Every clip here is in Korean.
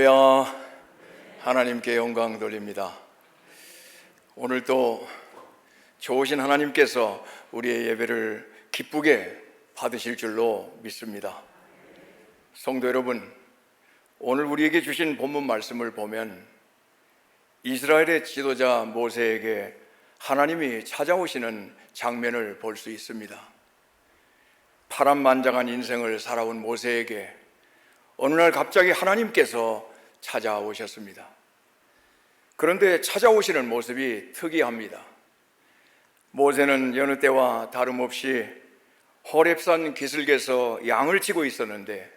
할렐루야. 하나님께 영광 돌립니다. 오늘 또 좋으신 하나님께서 우리의 예배를 기쁘게 받으실 줄로 믿습니다. 성도 여러분, 오늘 우리에게 주신 본문 말씀을 보면 이스라엘의 지도자 모세에게 하나님이 찾아오시는 장면을 볼 수 있습니다. 파란만장한 인생을 살아온 모세에게 어느 날 갑자기 하나님께서 찾아오셨습니다. 그런데 찾아오시는 모습이 특이합니다. 모세는 여느 때와 다름없이 호렙산 기슭에서 양을 치고 있었는데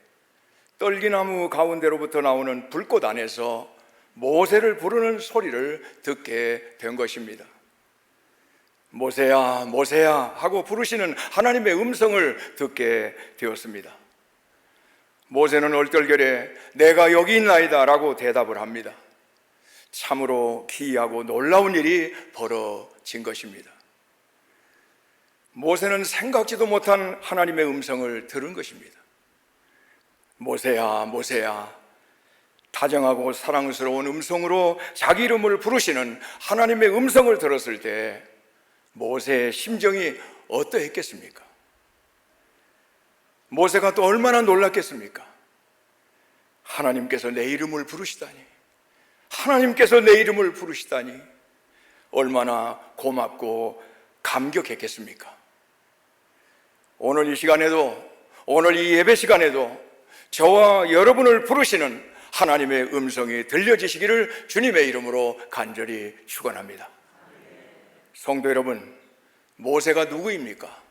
떨기나무 가운데로부터 나오는 불꽃 안에서 모세를 부르는 소리를 듣게 된 것입니다. 모세야, 모세야 하고 부르시는 하나님의 음성을 듣게 되었습니다. 모세는 얼떨결에 내가 여기 있나이다 라고 대답을 합니다. 참으로 기이하고 놀라운 일이 벌어진 것입니다. 모세는 생각지도 못한 하나님의 음성을 들은 것입니다. 모세야, 모세야. 다정하고 사랑스러운 음성으로 자기 이름을 부르시는 하나님의 음성을 들었을 때 모세의 심정이 어떠했겠습니까? 모세가 또 얼마나 놀랐겠습니까? 하나님께서 내 이름을 부르시다니, 하나님께서 내 이름을 부르시다니 얼마나 고맙고 감격했겠습니까? 오늘 이 시간에도, 오늘 이 예배 시간에도 저와 여러분을 부르시는 하나님의 음성이 들려지시기를 주님의 이름으로 간절히 축원합니다. 성도 여러분, 모세가 누구입니까?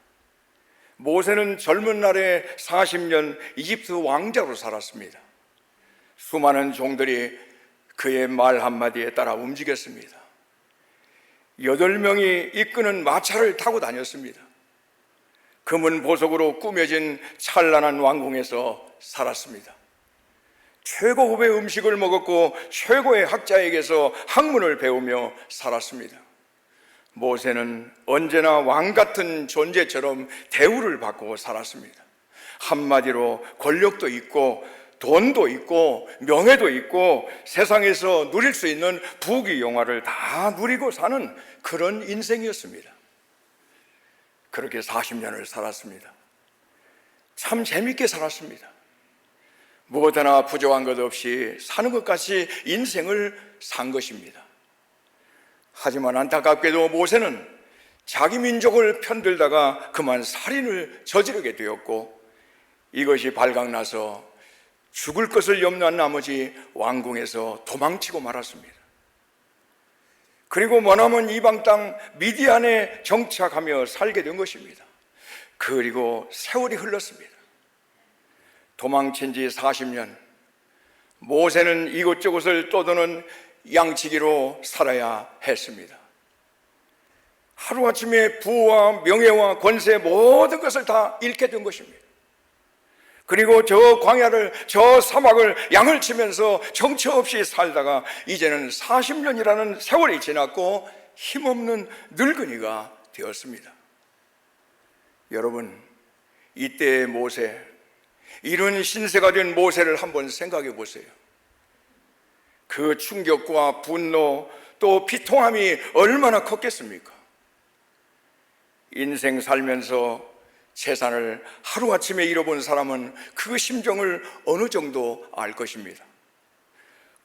모세는 젊은 날에 40년 이집트 왕자로 살았습니다. 수많은 종들이 그의 말 한마디에 따라 움직였습니다. 8명이 이끄는 마차를 타고 다녔습니다. 금은 보석으로 꾸며진 찬란한 왕궁에서 살았습니다. 최고급의 음식을 먹었고 최고의 학자에게서 학문을 배우며 살았습니다. 모세는 언제나 왕 같은 존재처럼 대우를 받고 살았습니다. 한마디로 권력도 있고 돈도 있고 명예도 있고 세상에서 누릴 수 있는 부귀영화를 다 누리고 사는 그런 인생이었습니다. 그렇게 40년을 살았습니다. 참 재밌게 살았습니다. 무엇 하나 부족한 것 없이 사는 것 같이 인생을 산 것입니다. 하지만 안타깝게도 모세는 자기 민족을 편들다가 그만 살인을 저지르게 되었고 이것이 발각나서 죽을 것을 염려한 나머지 왕궁에서 도망치고 말았습니다. 그리고 머나먼 이방 땅 미디안에 정착하며 살게 된 것입니다. 그리고 세월이 흘렀습니다. 도망친 지 40년, 모세는 이곳저곳을 떠도는 양치기로 살아야 했습니다. 하루아침에 부와 명예와 권세 모든 것을 다 잃게 된 것입니다. 그리고 저 광야를, 저 사막을 양을 치면서 정처 없이 살다가 이제는 40년이라는 세월이 지났고 힘없는 늙은이가 되었습니다. 여러분, 이때의 모세, 이른 신세가 된 모세를 한번 생각해 보세요. 그 충격과 분노 또 비통함이 얼마나 컸겠습니까? 인생 살면서 재산을 하루아침에 잃어본 사람은 그 심정을 어느 정도 알 것입니다.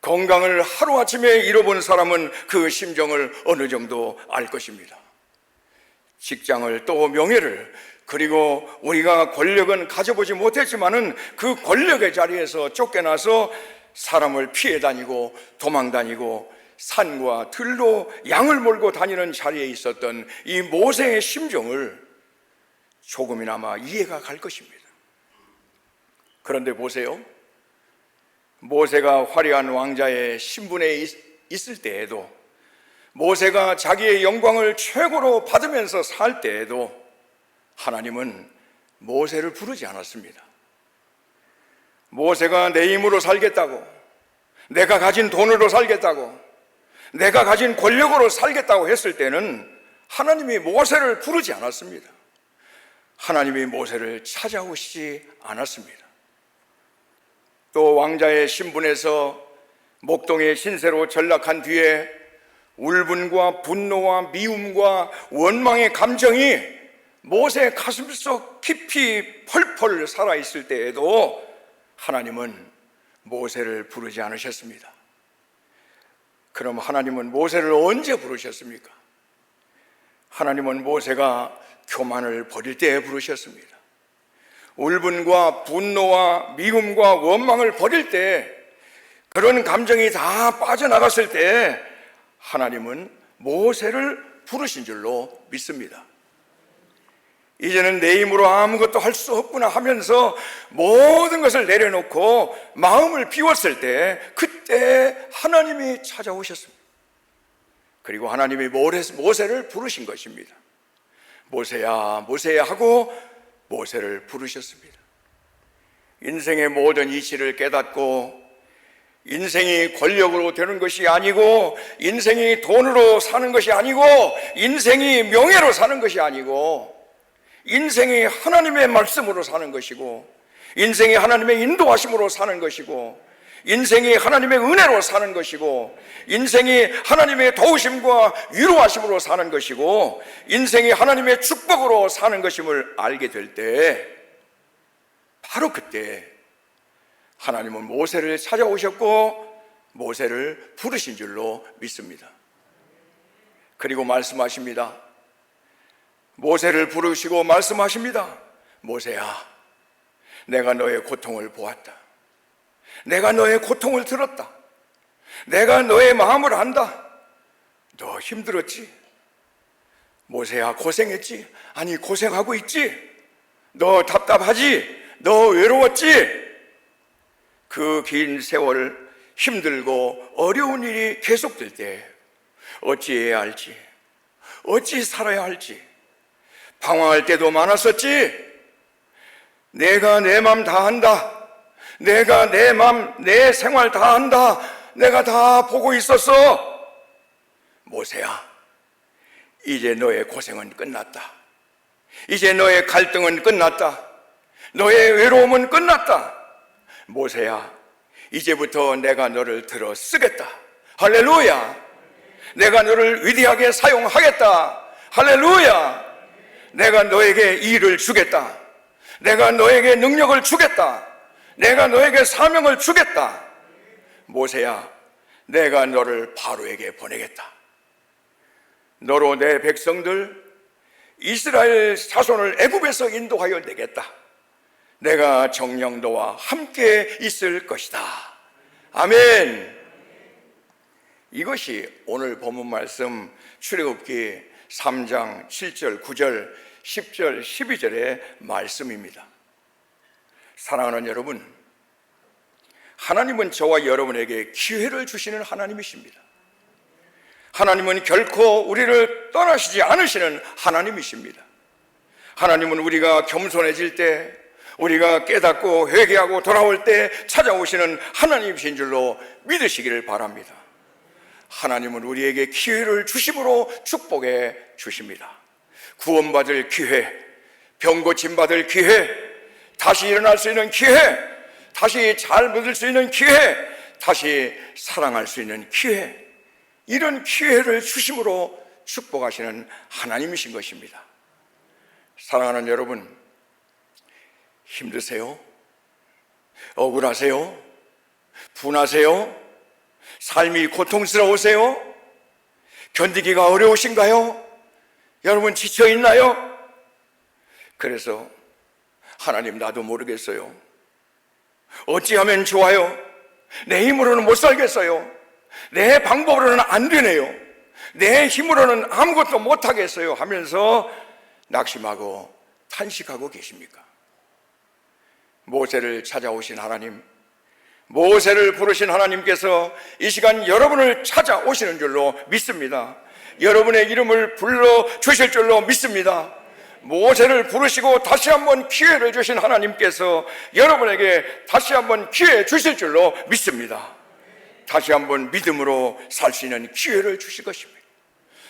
건강을 하루아침에 잃어본 사람은 그 심정을 어느 정도 알 것입니다. 직장을 또 명예를, 그리고 우리가 권력은 가져보지 못했지만은 그 권력의 자리에서 쫓겨나서 사람을 피해 다니고 도망 다니고 산과 들로 양을 몰고 다니는 자리에 있었던 이 모세의 심정을 조금이나마 이해가 갈 것입니다. 그런데 보세요. 모세가 화려한 왕자의 신분에 있을 때에도, 모세가 자기의 영광을 최고로 받으면서 살 때에도 하나님은 모세를 부르지 않았습니다. 모세가 내 힘으로 살겠다고, 내가 가진 돈으로 살겠다고, 내가 가진 권력으로 살겠다고 했을 때는 하나님이 모세를 부르지 않았습니다. 하나님이 모세를 찾아오시지 않았습니다. 또 왕자의 신분에서 목동의 신세로 전락한 뒤에 울분과 분노와 미움과 원망의 감정이 모세 가슴속 깊이 펄펄 살아있을 때에도 하나님은 모세를 부르지 않으셨습니다. 그럼 하나님은 모세를 언제 부르셨습니까? 하나님은 모세가 교만을 버릴 때에 부르셨습니다. 울분과 분노와 미움과 원망을 버릴 때, 그런 감정이 다 빠져나갔을 때 하나님은 모세를 부르신 줄로 믿습니다. 이제는 내 힘으로 아무것도 할 수 없구나 하면서 모든 것을 내려놓고 마음을 비웠을 때, 그때 하나님이 찾아오셨습니다. 그리고 하나님이 모세를 부르신 것입니다. 모세야, 모세야 하고 모세를 부르셨습니다. 인생의 모든 이치를 깨닫고 인생이 권력으로 되는 것이 아니고, 인생이 돈으로 사는 것이 아니고, 인생이 명예로 사는 것이 아니고, 인생이 하나님의 말씀으로 사는 것이고, 인생이 하나님의 인도하심으로 사는 것이고, 인생이 하나님의 은혜로 사는 것이고, 인생이 하나님의 도우심과 위로하심으로 사는 것이고, 인생이 하나님의 축복으로 사는 것임을 알게 될 때, 바로 그때 하나님은 모세를 찾아오셨고 모세를 부르신 줄로 믿습니다. 그리고 말씀하십니다. 모세를 부르시고 말씀하십니다. 모세야, 내가 너의 고통을 보았다. 내가 너의 고통을 들었다. 내가 너의 마음을 안다. 너 힘들었지? 모세야, 고생했지? 아니, 고생하고 있지? 너 답답하지? 너 외로웠지? 그 긴 세월 힘들고 어려운 일이 계속될 때 어찌해야 할지, 어찌 살아야 할지 방황할 때도 많았었지. 내가 내 맘 다 한다. 내가 내 맘, 내 생활 다 한다. 내가 다 보고 있었어. 모세야, 이제 너의 고생은 끝났다. 이제 너의 갈등은 끝났다. 너의 외로움은 끝났다. 모세야, 이제부터 내가 너를 들어 쓰겠다. 할렐루야. 내가 너를 위대하게 사용하겠다. 할렐루야. 내가 너에게 일을 주겠다. 내가 너에게 능력을 주겠다. 내가 너에게 사명을 주겠다. 모세야, 내가 너를 바로에게 보내겠다. 너로 내 백성들 이스라엘 자손을 애굽에서 인도하여 내겠다. 내가 정녕 너와 함께 있을 것이다. 아멘. 이것이 오늘 본문 말씀 출애굽기 3장 7절, 9절, 10절, 12절의 말씀입니다. 사랑하는 여러분, 하나님은 저와 여러분에게 기회를 주시는 하나님이십니다. 하나님은 결코 우리를 떠나시지 않으시는 하나님이십니다. 하나님은 우리가 겸손해질 때, 우리가 깨닫고 회개하고 돌아올 때 찾아오시는 하나님이신 줄로 믿으시기를 바랍니다. 하나님은 우리에게 기회를 주심으로 축복해 주십니다. 구원받을 기회, 병 고침받을 기회, 다시 일어날 수 있는 기회, 다시 잘 믿을 수 있는 기회, 다시 사랑할 수 있는 기회, 이런 기회를 주심으로 축복하시는 하나님이신 것입니다. 사랑하는 여러분, 힘드세요? 억울하세요? 분하세요? 삶이 고통스러우세요? 견디기가 어려우신가요? 여러분 지쳐있나요? 그래서 하나님, 나도 모르겠어요. 어찌하면 좋아요? 내 힘으로는 못 살겠어요. 내 방법으로는 안 되네요. 내 힘으로는 아무것도 못하겠어요 하면서 낙심하고 탄식하고 계십니까? 모세를 찾아오신 하나님, 모세를 부르신 하나님께서 이 시간 여러분을 찾아오시는 줄로 믿습니다. 여러분의 이름을 불러주실 줄로 믿습니다. 모세를 부르시고 다시 한번 기회를 주신 하나님께서 여러분에게 다시 한번 기회 주실 줄로 믿습니다. 다시 한번 믿음으로 살 수 있는 기회를 주실 것입니다.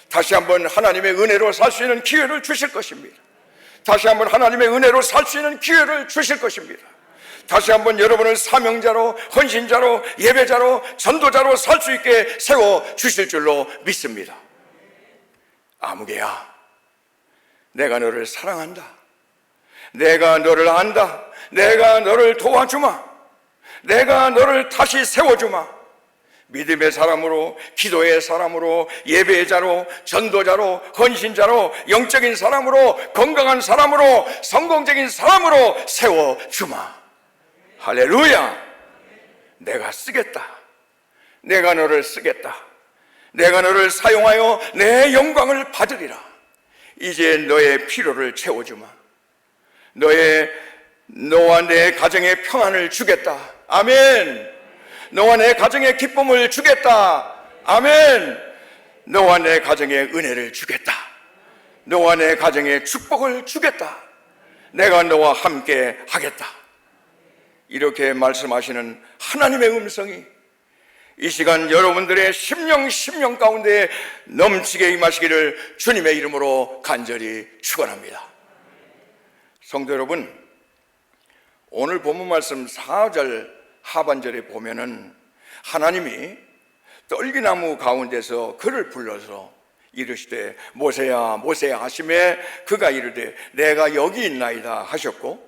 다시 한번 하나님의 은혜로 살 수 있는 기회를 주실 것입니다. 다시 한번 하나님의 은혜로 살 수 있는 기회를 주실 것입니다. 다시 한번 여러분을 사명자로, 헌신자로, 예배자로, 전도자로 살 수 있게 세워주실 줄로 믿습니다. 아무개야, 내가 너를 사랑한다. 내가 너를 안다. 내가 너를 도와주마. 내가 너를 다시 세워주마. 믿음의 사람으로, 기도의 사람으로, 예배자로, 전도자로, 헌신자로, 영적인 사람으로, 건강한 사람으로, 성공적인 사람으로 세워주마. 할렐루야! 내가 쓰겠다. 내가 너를 쓰겠다. 내가 너를 사용하여 내 영광을 받으리라. 이제 너의 필요를 채워주마. 너와 내 가정의 평안을 주겠다. 아멘. 너와 내 가정의 기쁨을 주겠다. 아멘. 너와 내 가정의 은혜를 주겠다. 너와 내 가정의 축복을 주겠다. 내가 너와 함께 하겠다. 이렇게 말씀하시는 하나님의 음성이 이 시간 여러분들의 심령 가운데 넘치게 임하시기를 주님의 이름으로 간절히 축원합니다. 성도 여러분, 오늘 본문 말씀 4절 하반절에 보면은 하나님이 떨기나무 가운데서 그를 불러서 이르시되 모세야 모세야 하시매 그가 이르되 내가 여기 있나이다 하셨고,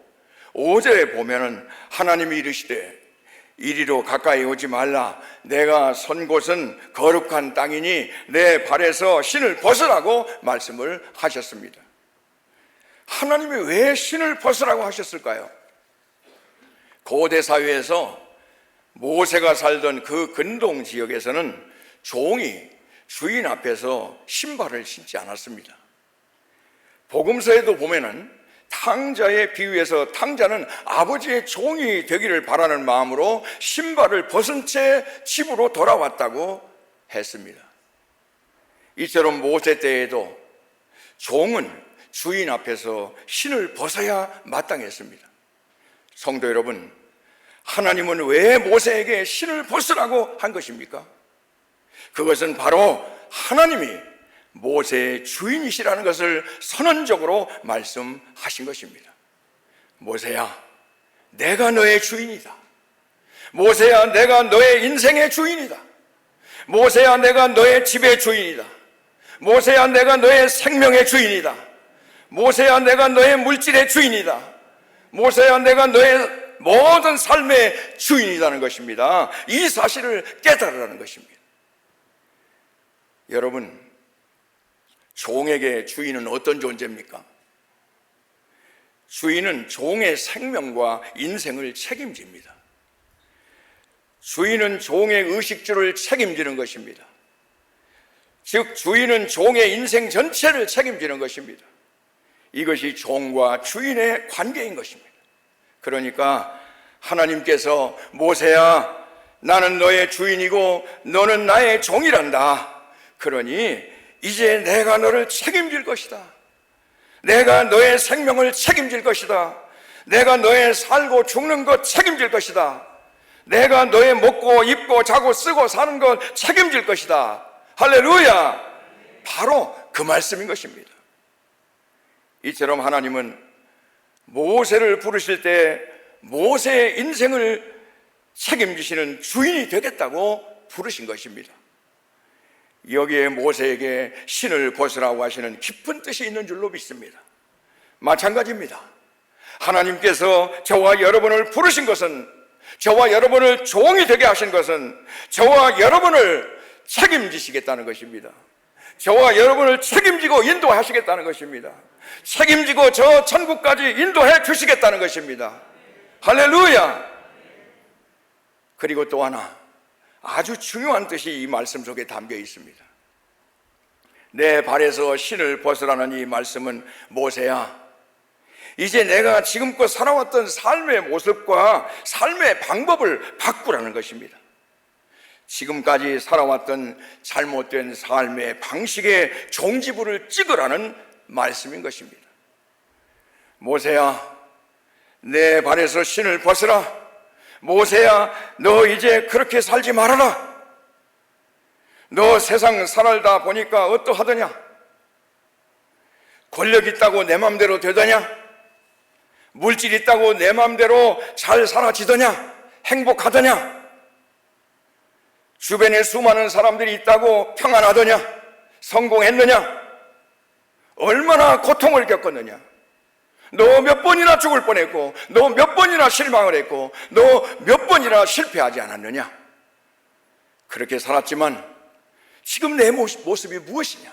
5절에 보면은 하나님이 이르시되 이리로 가까이 오지 말라. 내가 선 곳은 거룩한 땅이니 내 발에서 신을 벗으라고 말씀을 하셨습니다. 하나님이 왜 신을 벗으라고 하셨을까요? 고대 사회에서 모세가 살던 그 근동 지역에서는 종이 주인 앞에서 신발을 신지 않았습니다. 복음서에도 보면은 탕자의 비유에서 탕자는 아버지의 종이 되기를 바라는 마음으로 신발을 벗은 채 집으로 돌아왔다고 했습니다. 이처럼 모세 때에도 종은 주인 앞에서 신을 벗어야 마땅했습니다. 성도 여러분, 하나님은 왜 모세에게 신을 벗으라고 한 것입니까? 그것은 바로 하나님이 모세의 주인이시라는 것을 선언적으로 말씀하신 것입니다. 모세야, 내가 너의 주인이다. 모세야, 내가 너의 인생의 주인이다. 모세야, 내가 너의 집의 주인이다. 모세야, 내가 너의 생명의 주인이다. 모세야, 내가 너의 물질의 주인이다. 모세야, 내가 너의 모든 삶의 주인이라는 것입니다. 이 사실을 깨달으라는 것입니다. 여러분, 종에게 주인은 어떤 존재입니까? 주인은 종의 생명과 인생을 책임집니다. 주인은 종의 의식주를 책임지는 것입니다. 즉 주인은 종의 인생 전체를 책임지는 것입니다. 이것이 종과 주인의 관계인 것입니다. 그러니까 하나님께서 모세야, 나는 너의 주인이고 너는 나의 종이란다. 그러니 이제 내가 너를 책임질 것이다. 내가 너의 생명을 책임질 것이다. 내가 너의 살고 죽는 것 책임질 것이다. 내가 너의 먹고 입고 자고 쓰고 사는 것 책임질 것이다. 할렐루야! 바로 그 말씀인 것입니다. 이처럼 하나님은 모세를 부르실 때 모세의 인생을 책임지시는 주인이 되겠다고 부르신 것입니다. 여기에 모세에게 신을 벗으라고 하시는 깊은 뜻이 있는 줄로 믿습니다. 마찬가지입니다. 하나님께서 저와 여러분을 부르신 것은, 저와 여러분을 종이 되게 하신 것은 저와 여러분을 책임지시겠다는 것입니다. 저와 여러분을 책임지고 인도하시겠다는 것입니다. 책임지고 저 천국까지 인도해 주시겠다는 것입니다. 할렐루야! 그리고 또 하나 아주 중요한 뜻이 이 말씀 속에 담겨 있습니다. 내 발에서 신을 벗으라는 이 말씀은 모세야, 이제 내가 지금껏 살아왔던 삶의 모습과 삶의 방법을 바꾸라는 것입니다. 지금까지 살아왔던 잘못된 삶의 방식의 종지부를 찍으라는 말씀인 것입니다. 모세야, 내 발에서 신을 벗으라. 모세야, 너 이제 그렇게 살지 말아라. 너 세상 살다 보니까 어떠하더냐? 권력 있다고 내 맘대로 되더냐? 물질 있다고 내 마음대로 잘 살아지더냐? 행복하더냐? 주변에 수많은 사람들이 있다고 평안하더냐? 성공했느냐? 얼마나 고통을 겪었느냐? 너 몇 번이나 죽을 뻔했고, 너 몇 번이나 실망을 했고, 너 몇 번이나 실패하지 않았느냐? 그렇게 살았지만 지금 내 모습이 무엇이냐?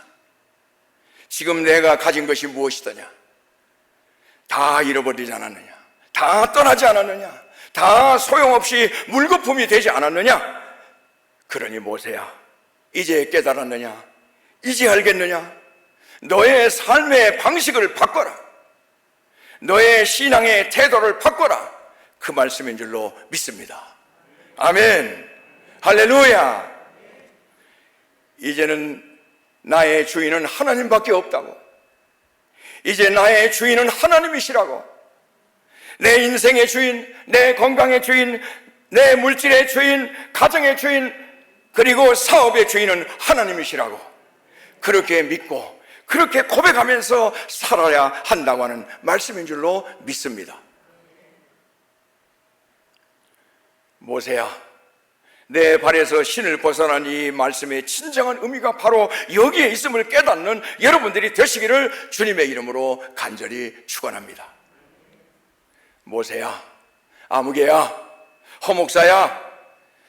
지금 내가 가진 것이 무엇이더냐? 다 잃어버리지 않았느냐? 다 떠나지 않았느냐? 다 소용없이 물거품이 되지 않았느냐? 그러니 모세야, 이제 깨달았느냐? 이제 알겠느냐? 너의 삶의 방식을 바꿔라. 너의 신앙의 태도를 바꿔라. 그 말씀인 줄로 믿습니다. 아멘. 할렐루야. 이제는 나의 주인은 하나님밖에 없다고, 이제 나의 주인은 하나님이시라고, 내 인생의 주인, 내 건강의 주인, 내 물질의 주인, 가정의 주인, 그리고 사업의 주인은 하나님이시라고 그렇게 믿고 그렇게 고백하면서 살아야 한다고 하는 말씀인 줄로 믿습니다. 모세야, 내 발에서 신을 벗어난 이 말씀의 진정한 의미가 바로 여기에 있음을 깨닫는 여러분들이 되시기를 주님의 이름으로 간절히 축원합니다. 모세야, 아무개야, 허목사야,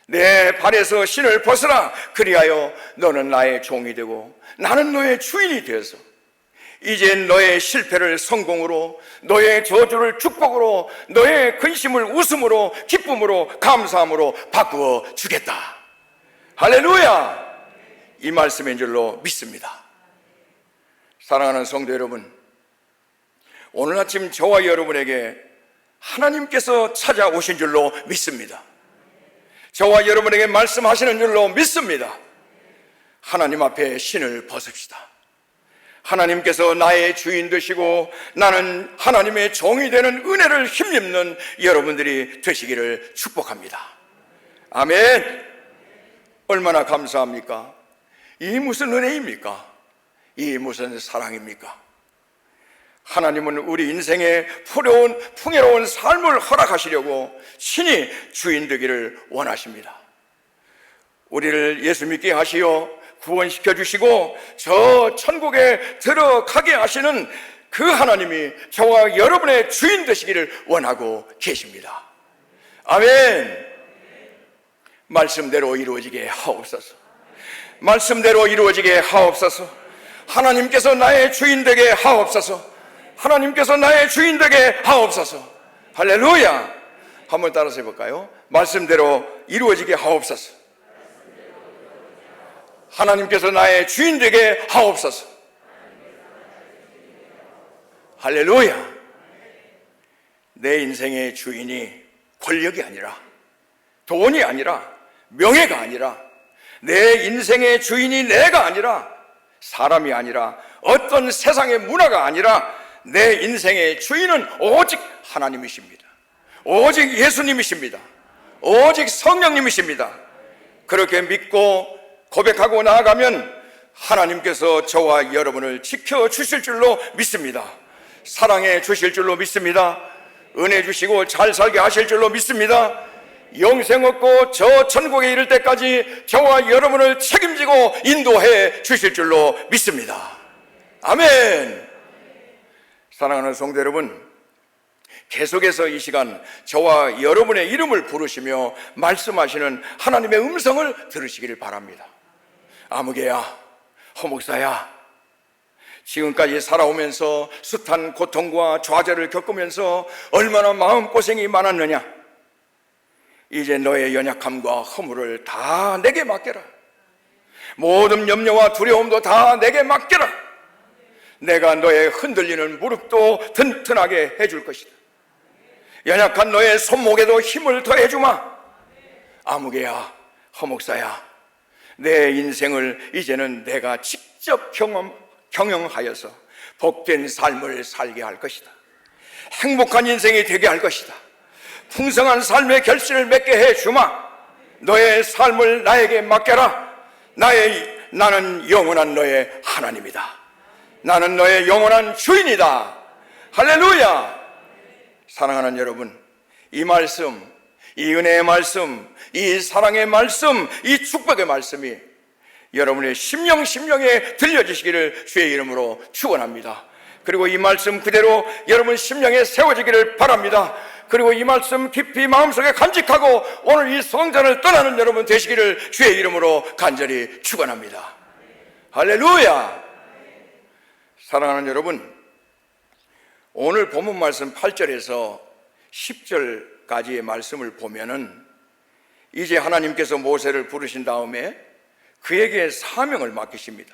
내 발에서 신을 벗어라. 그리하여 너는 나의 종이 되고 나는 너의 주인이 되어서 이제 너의 실패를 성공으로, 너의 저주를 축복으로, 너의 근심을 웃음으로, 기쁨으로, 감사함으로 바꾸어 주겠다. 할렐루야. 이 말씀인 줄로 믿습니다. 사랑하는 성도 여러분, 오늘 아침 저와 여러분에게 하나님께서 찾아오신 줄로 믿습니다. 저와 여러분에게 말씀하시는 줄로 믿습니다. 하나님 앞에 신을 벗읍시다. 하나님께서 나의 주인 되시고 나는 하나님의 종이 되는 은혜를 힘입는 여러분들이 되시기를 축복합니다. 아멘. 얼마나 감사합니까? 이 무슨 은혜입니까? 이 무슨 사랑입니까? 하나님은 우리 인생에 풍요로운 삶을 허락하시려고 친히 주인 되기를 원하십니다. 우리를 예수 믿게 하시어 구원시켜 주시고 저 천국에 들어가게 하시는 그 하나님이 저와 여러분의 주인 되시기를 원하고 계십니다. 아멘. 말씀대로 이루어지게 하옵소서. 말씀대로 이루어지게 하옵소서. 하나님께서 나의 주인 되게 하옵소서. 하나님께서 나의 주인 되게 하옵소서. 할렐루야. 한번 따라서 해볼까요? 말씀대로 이루어지게 하옵소서. 하나님께서 나의 주인 되게 하옵소서. 할렐루야. 내 인생의 주인이 권력이 아니라, 돈이 아니라, 명예가 아니라, 내 인생의 주인이 내가 아니라, 사람이 아니라, 어떤 세상의 문화가 아니라 내 인생의 주인은 오직 하나님이십니다. 오직 예수님이십니다. 오직 성령님이십니다. 그렇게 믿고 고백하고 나아가면 하나님께서 저와 여러분을 지켜주실 줄로 믿습니다. 사랑해 주실 줄로 믿습니다. 은혜 주시고 잘 살게 하실 줄로 믿습니다. 영생 얻고 저 천국에 이를 때까지 저와 여러분을 책임지고 인도해 주실 줄로 믿습니다. 아멘. 사랑하는 성도 여러분, 계속해서 이 시간 저와 여러분의 이름을 부르시며 말씀하시는 하나님의 음성을 들으시기를 바랍니다. 아무개야, 허목사야, 지금까지 살아오면서 숱한 고통과 좌절을 겪으면서 얼마나 마음고생이 많았느냐. 이제 너의 연약함과 허물을 다 내게 맡겨라. 모든 염려와 두려움도 다 내게 맡겨라. 내가 너의 흔들리는 무릎도 튼튼하게 해줄 것이다. 연약한 너의 손목에도 힘을 더해주마. 아무개야, 허목사야, 내 인생을 이제는 내가 직접 경영하여서 복된 삶을 살게 할 것이다. 행복한 인생이 되게 할 것이다. 풍성한 삶의 결실을 맺게 해주마. 너의 삶을 나에게 맡겨라. 나는 영원한 너의 하나님이다. 나는 너의 영원한 주인이다. 할렐루야. 사랑하는 여러분, 이 말씀, 이 은혜의 말씀, 이 사랑의 말씀, 이 축복의 말씀이 여러분의 심령에 들려지시기를 주의 이름으로 축원합니다. 그리고 이 말씀 그대로 여러분 심령에 세워지기를 바랍니다. 그리고 이 말씀 깊이 마음속에 간직하고 오늘 이 성전을 떠나는 여러분 되시기를 주의 이름으로 간절히 축원합니다. 할렐루야. 사랑하는 여러분, 오늘 본문 말씀 8절에서 10절까지의 말씀을 보면은 이제 하나님께서 모세를 부르신 다음에 그에게 사명을 맡기십니다.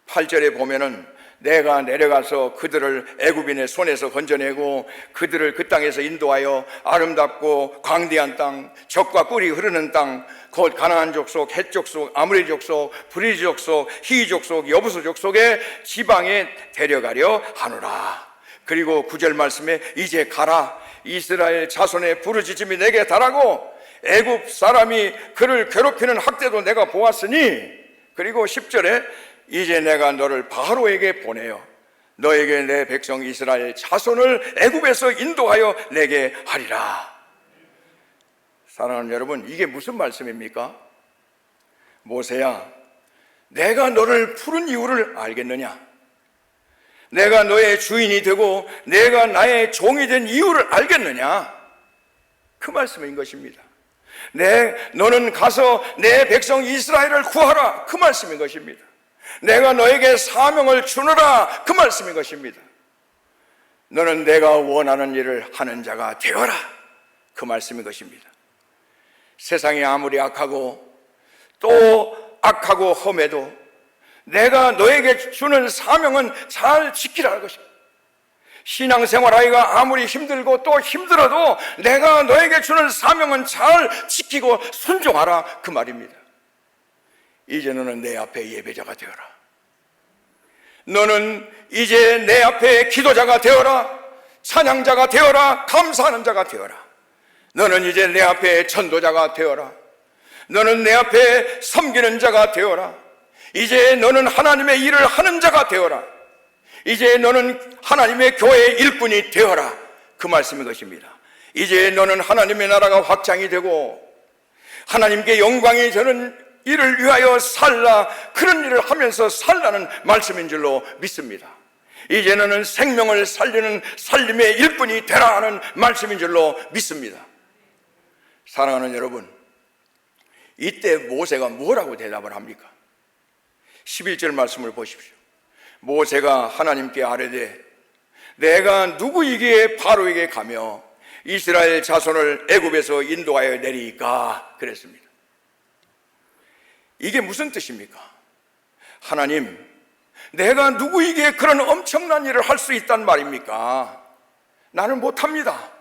8절에 보면은 내가 내려가서 그들을 애굽인의 손에서 건져내고 그들을 그 땅에서 인도하여 아름답고 광대한 땅, 젖과 꿀이 흐르는 땅, 곧 가나안 족속, 헷 족속, 아므리 족속, 브리지 족속, 히 족속, 여부수 족속의 지방에 데려가려 하노라. 그리고 9절 말씀에 이제 가라. 이스라엘 자손의 부르짖음이 내게 달하고 애굽 사람이 그를 괴롭히는 학대도 내가 보았으니, 그리고 10절에 이제 내가 너를 바로에게 보내어 너에게 내 백성 이스라엘 자손을 애굽에서 인도하여 내게 하리라. 사랑하는 여러분, 이게 무슨 말씀입니까? 모세야, 내가 너를 부른 이유를 알겠느냐? 내가 너의 주인이 되고 내가 나의 종이 된 이유를 알겠느냐? 그 말씀인 것입니다. 너는 가서 내 백성 이스라엘을 구하라. 그 말씀인 것입니다. 내가 너에게 사명을 주노라. 그 말씀인 것입니다. 너는 내가 원하는 일을 하는 자가 되어라. 그 말씀인 것입니다. 세상이 아무리 악하고 또 악하고 험해도 내가 너에게 주는 사명은 잘 지키라는 것입니다. 신앙생활하기가 아무리 힘들고 또 힘들어도 내가 너에게 주는 사명은 잘 지키고 순종하라. 그 말입니다. 이제 너는 내 앞에 예배자가 되어라. 너는 이제 내 앞에 기도자가 되어라. 찬양자가 되어라. 감사하는 자가 되어라. 너는 이제 내 앞에 전도자가 되어라. 너는 내 앞에 섬기는 자가 되어라. 이제 너는 하나님의 일을 하는 자가 되어라. 이제 너는 하나님의 교회의 일꾼이 되어라. 그 말씀인 것입니다. 이제 너는 하나님의 나라가 확장이 되고 하나님께 영광이 되는 일을 위하여 살라. 그런 일을 하면서 살라는 말씀인 줄로 믿습니다. 이제 너는 생명을 살리는 살림의 일꾼이 되라 하는 말씀인 줄로 믿습니다. 사랑하는 여러분, 이때 모세가 뭐라고 대답을 합니까? 11절 말씀을 보십시오. 모세가 하나님께 아뢰되 내가 누구이기에 바로에게 가며 이스라엘 자손을 애굽에서 인도하여 내리까? 그랬습니다. 이게 무슨 뜻입니까? 하나님, 내가 누구이기에 그런 엄청난 일을 할 수 있단 말입니까? 나는 못합니다.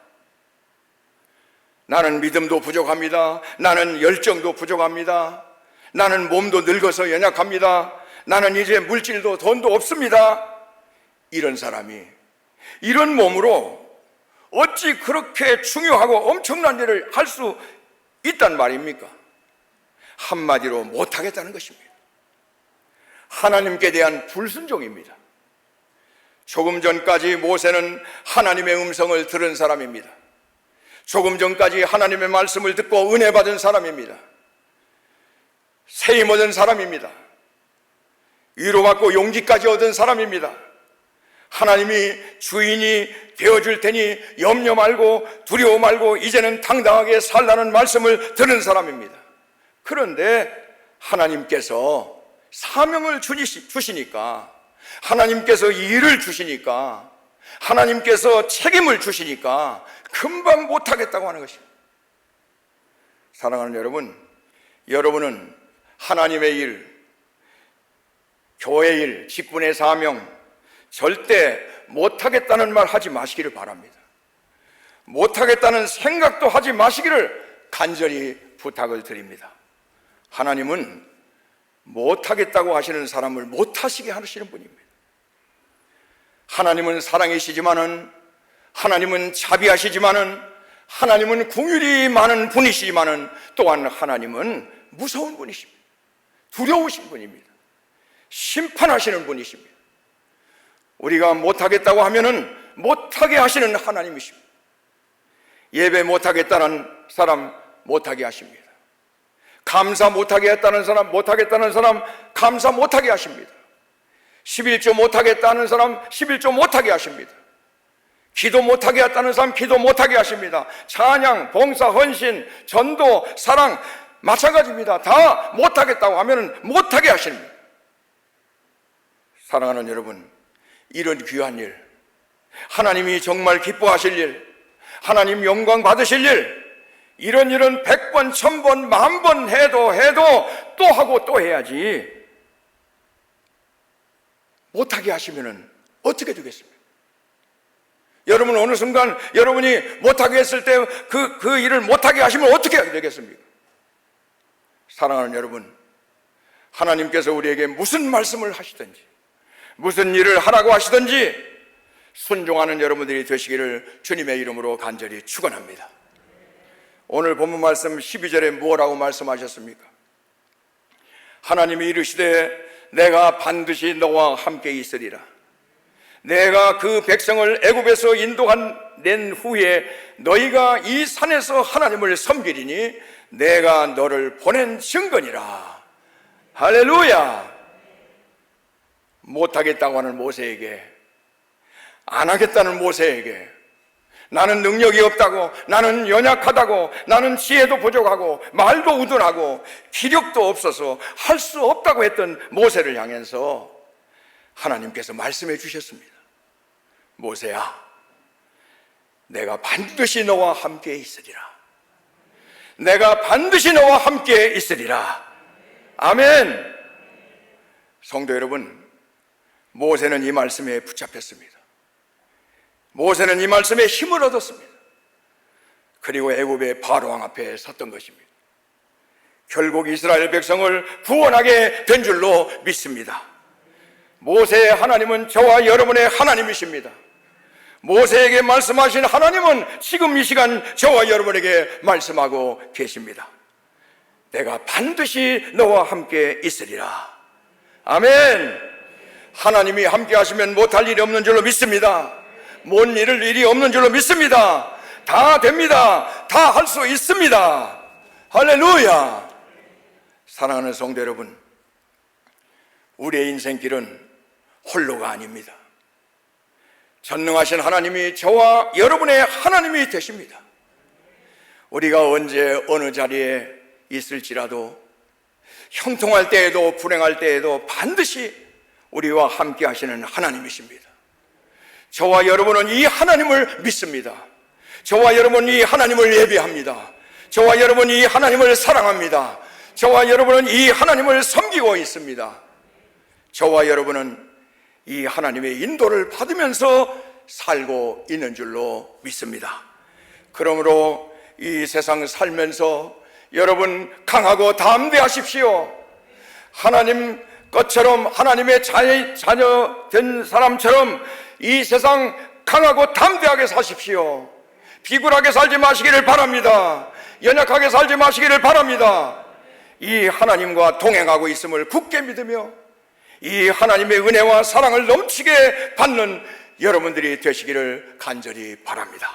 나는 믿음도 부족합니다. 나는 열정도 부족합니다. 나는 몸도 늙어서 연약합니다. 나는 이제 물질도 돈도 없습니다. 이런 사람이 이런 몸으로 어찌 그렇게 중요하고 엄청난 일을 할 수 있단 말입니까? 한마디로 못하겠다는 것입니다. 하나님께 대한 불순종입니다. 조금 전까지 모세는 하나님의 음성을 들은 사람입니다. 조금 전까지 하나님의 말씀을 듣고 은혜 받은 사람입니다. 세임 얻은 사람입니다. 위로받고 용기까지 얻은 사람입니다. 하나님이 주인이 되어줄 테니 염려 말고 두려워 말고 이제는 당당하게 살라는 말씀을 들은 사람입니다. 그런데 하나님께서 사명을 주시니까, 하나님께서 일을 주시니까, 하나님께서 책임을 주시니까 금방 못하겠다고 하는 것입니다. 사랑하는 여러분, 여러분은 하나님의 일, 교회 일, 직분의 사명 절대 못하겠다는 말 하지 마시기를 바랍니다. 못하겠다는 생각도 하지 마시기를 간절히 부탁을 드립니다. 하나님은 못하겠다고 하시는 사람을 못하시게 하시는 분입니다. 하나님은 사랑이시지만은, 하나님은 자비하시지만은, 하나님은 긍휼이 많은 분이시지만은 또한 하나님은 무서운 분이십니다. 두려우신 분입니다. 심판하시는 분이십니다. 우리가 못하겠다고 하면은 못하게 하시는 하나님이십니다. 예배 못하겠다는 사람 못하게 하십니다. 감사 못하게 했다는 사람, 못하겠다는 사람 감사 못하게 하십니다. 11조 못하겠다는 사람 11조 못하게 하십니다. 기도 못하게 했다는 사람 기도 못하게 하십니다. 찬양, 봉사, 헌신, 전도, 사랑 마찬가지입니다. 다 못하겠다고 하면 못하게 하십니다. 사랑하는 여러분, 이런 귀한 일, 하나님이 정말 기뻐하실 일, 하나님 영광 받으실 일, 이런 일은 100번, 1000번, 10,000번 해도 또 하고 또 해야지. 못하게 하시면 어떻게 되겠습니까? 여러분 어느 순간 여러분이 못하게 했을 때 그 일을 못하게 하시면 어떻게 하게 되겠습니까? 사랑하는 여러분, 하나님께서 우리에게 무슨 말씀을 하시든지 무슨 일을 하라고 하시든지 순종하는 여러분들이 되시기를 주님의 이름으로 간절히 축원합니다. 오늘 본문 말씀 12절에 뭐라고 말씀하셨습니까? 하나님이 이르시되 내가 반드시 너와 함께 있으리라. 내가 그 백성을 애굽에서 낸 후에 너희가 이 산에서 하나님을 섬기리니 내가 너를 보낸 증거니라. 할렐루야. 못하겠다고 하는 모세에게, 안 하겠다는 모세에게, 나는 능력이 없다고, 나는 연약하다고, 나는 지혜도 부족하고 말도 우둔하고 기력도 없어서 할 수 없다고 했던 모세를 향해서 하나님께서 말씀해 주셨습니다. 모세야, 내가 반드시 너와 함께 있으리라. 내가 반드시 너와 함께 있으리라. 아멘. 성도 여러분, 모세는 이 말씀에 붙잡혔습니다. 모세는 이 말씀에 힘을 얻었습니다. 그리고 애굽의 바로왕 앞에 섰던 것입니다. 결국 이스라엘 백성을 구원하게 된 줄로 믿습니다. 모세의 하나님은 저와 여러분의 하나님이십니다. 모세에게 말씀하신 하나님은 지금 이 시간 저와 여러분에게 말씀하고 계십니다. 내가 반드시 너와 함께 있으리라. 아멘. 하나님이 함께 하시면 못할 일이 없는 줄로 믿습니다. 못 이룰 일이 없는 줄로 믿습니다. 다 됩니다. 다 할 수 있습니다. 할렐루야. 사랑하는 성도 여러분, 우리의 인생길은 홀로가 아닙니다. 전능하신 하나님이 저와 여러분의 하나님이 되십니다. 우리가 언제 어느 자리에 있을지라도 형통할 때에도 불행할 때에도 반드시 우리와 함께 하시는 하나님이십니다. 저와 여러분은 이 하나님을 믿습니다. 저와 여러분은 이 하나님을 예배합니다. 저와 여러분은 이 하나님을 사랑합니다. 저와 여러분은 이 하나님을 섬기고 있습니다. 저와 여러분은 이 하나님의 인도를 받으면서 살고 있는 줄로 믿습니다. 그러므로 이 세상 살면서 여러분 강하고 담대하십시오. 하나님 것처럼, 하나님의 자녀 된 사람처럼 이 세상 강하고 담대하게 사십시오. 비굴하게 살지 마시기를 바랍니다. 연약하게 살지 마시기를 바랍니다. 이 하나님과 동행하고 있음을 굳게 믿으며 이 하나님의 은혜와 사랑을 넘치게 받는 여러분들이 되시기를 간절히 바랍니다.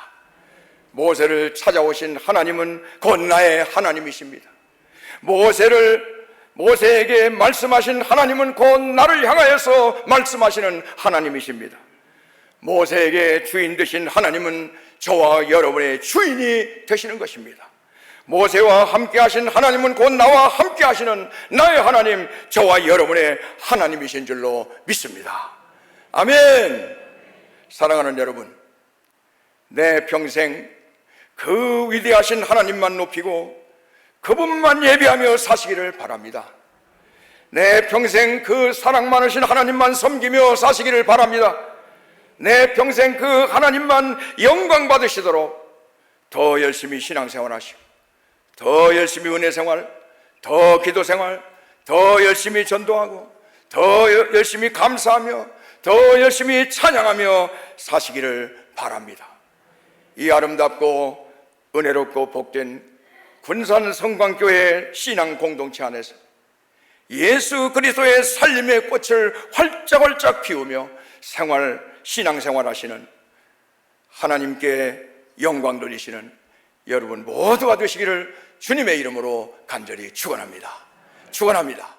모세를 찾아오신 하나님은 곧 나의 하나님이십니다. 모세에게 말씀하신 하나님은 곧 나를 향하여서 말씀하시는 하나님이십니다. 모세에게 주인 되신 하나님은 저와 여러분의 주인이 되시는 것입니다. 모세와 함께 하신 하나님은 곧 나와 함께 하시는 나의 하나님, 저와 여러분의 하나님이신 줄로 믿습니다. 아멘. 사랑하는 여러분, 내 평생 그 위대하신 하나님만 높이고 그분만 예배하며 사시기를 바랍니다. 내 평생 그 사랑 많으신 하나님만 섬기며 사시기를 바랍니다. 내 평생 그 하나님만 영광 받으시도록 더 열심히 신앙생활 하시고, 더 열심히 은혜생활, 더 기도생활, 더 열심히 전도하고, 더 열심히 감사하며, 더 열심히 찬양하며 사시기를 바랍니다. 이 아름답고 은혜롭고 복된 군산 성광교회 신앙 공동체 안에서 예수 그리스도의 살림의 꽃을 활짝활짝 피우며 신앙생활 하시는, 하나님께 영광 돌리시는 여러분 모두가 되시기를 주님의 이름으로 간절히 축원합니다. 축원합니다.